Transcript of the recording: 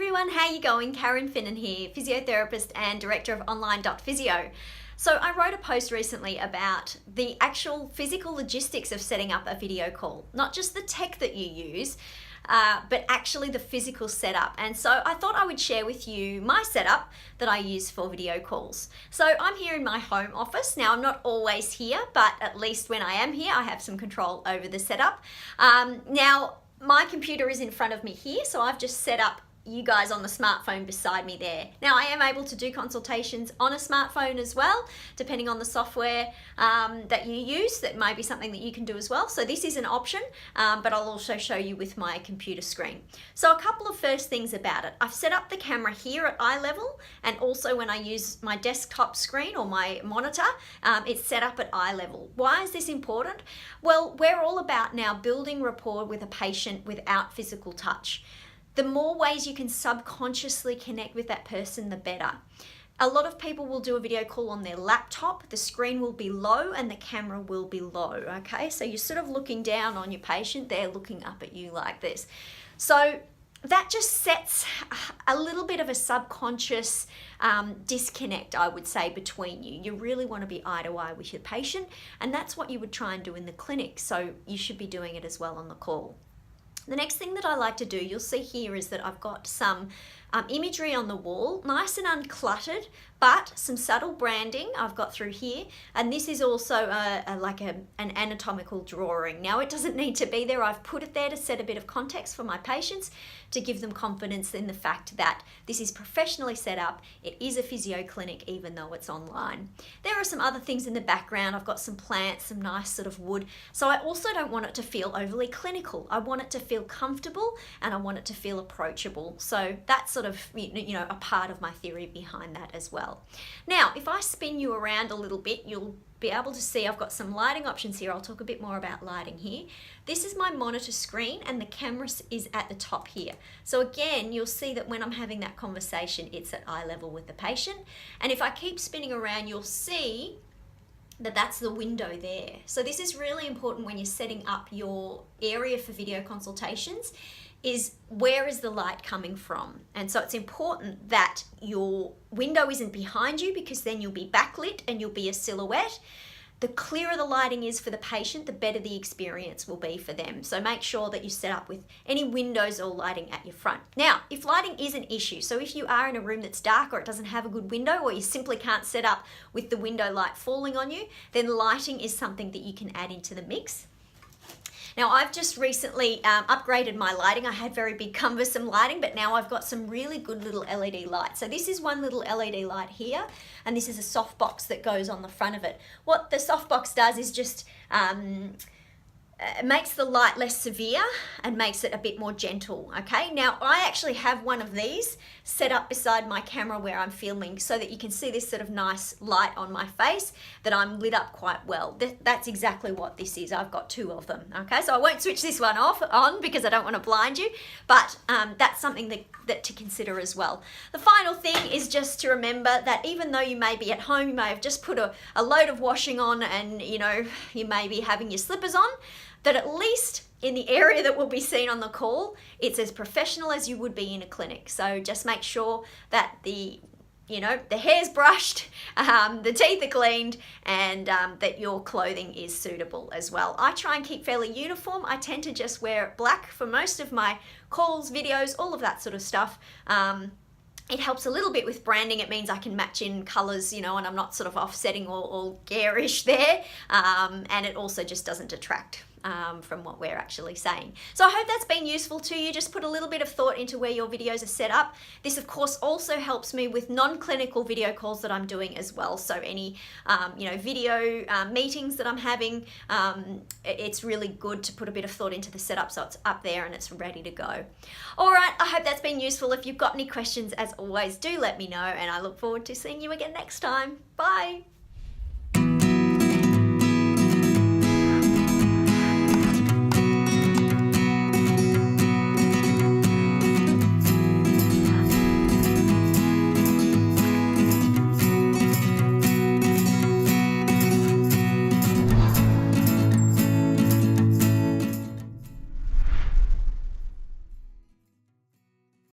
everyone, how you going? Karen Finnan here, physiotherapist and director of online.physio. So I wrote a post recently about the actual physical logistics of setting up a video call, not just the tech that you use, but actually the physical setup. And so I thought I would share with you my setup that I use for video calls. So I'm here in my home office. Now I'm not always here, but at least when I am here, I have some control over the setup. Now my computer is in front of me here, so I've just set up you guys on the smartphone beside me there. Now I am able to do consultations on a smartphone as well, depending on the software that you use. That may be something that you can do as well. So this is an option, but I'll also show you with my computer screen. So a couple of first things about it. I've set up the camera here at eye level, and also when I use my desktop screen or my monitor, it's set up at eye level. Why is this important? Well, we're all about now building rapport with a patient without physical touch. The more ways you can subconsciously connect with that person, the better. A lot of people will do a video call on their laptop. The screen will be low and the camera will be low, okay? So you're sort of looking down on your patient, they're looking up at you like this. So that just sets a little bit of a subconscious disconnect, I would say, between you. You really want to be eye to eye with your patient, and that's what you would try and do in the clinic. So you should be doing it as well on the call. The next thing that I like to do, you'll see here, is that I've got some imagery on the wall, nice and uncluttered, but some subtle branding I've got through here. And this is also an anatomical drawing. Now it doesn't need to be there. I've put it there to set a bit of context for my patients, to give them confidence in the fact that this is professionally set up. It is a physio clinic, even though it's online. There are some other things in the background. I've got some plants, some nice sort of wood. So I also don't want it to feel overly clinical. I want it to feel comfortable, and I want it to feel approachable. So that's sort of, you know, a part of my theory behind that as well. Now, if I spin you around a little bit, you'll be able to see I've got some lighting options here. I'll talk a bit more about lighting here. This is my monitor screen, and the camera is at the top here. So again, you'll see that when I'm having that conversation, it's at eye level with the patient. And if I keep spinning around, you'll see that that's the window there. So this is really important when you're setting up your area for video consultations, is where is the light coming from? And so it's important that your window isn't behind you, because then you'll be backlit and you'll be a silhouette. The clearer the lighting is for the patient, the better the experience will be for them. So make sure that you set up with any windows or lighting at your front. Now, if lighting is an issue, so if you are in a room that's dark, or it doesn't have a good window, or you simply can't set up with the window light falling on you, then lighting is something that you can add into the mix. Now, I've just recently upgraded my lighting. I had very big cumbersome lighting, but now I've got some really good little LED lights. So this is one little LED light here, and this is a softbox that goes on the front of it. What the softbox does is just makes the light less severe and makes it a bit more gentle, okay? Now, I actually have one of these set up beside my camera where I'm filming, so that you can see this sort of nice light on my face, that I'm lit up quite well. That's exactly what this is. I've got two of them, okay? So I won't switch this one on because I don't want to blind you, but that's something that to consider as well. The final thing is just to remember that even though you may be at home, you may have just put a load of washing on, and you know, you may be having your slippers on, that at least in the area that will be seen on the call, it's as professional as you would be in a clinic. So just make sure that the hair's brushed, the teeth are cleaned, and that your clothing is suitable as well. I try and keep fairly uniform. I tend to just wear black for most of my calls, videos, all of that sort of stuff. It helps a little bit with branding. It means I can match in colours, you know, and I'm not sort of offsetting or garish there. And it also just doesn't detract from what we're actually saying. So I hope that's been useful to you. Just put a little bit of thought into where your videos are set up. This, of course, also helps me with non-clinical video calls that I'm doing as well. So any, video meetings that I'm having, it's really good to put a bit of thought into the setup, so it's up there and it's ready to go. All right, I hope that's been useful. If you've got any questions, as always, do let me know, and I look forward to seeing you again next time. Bye.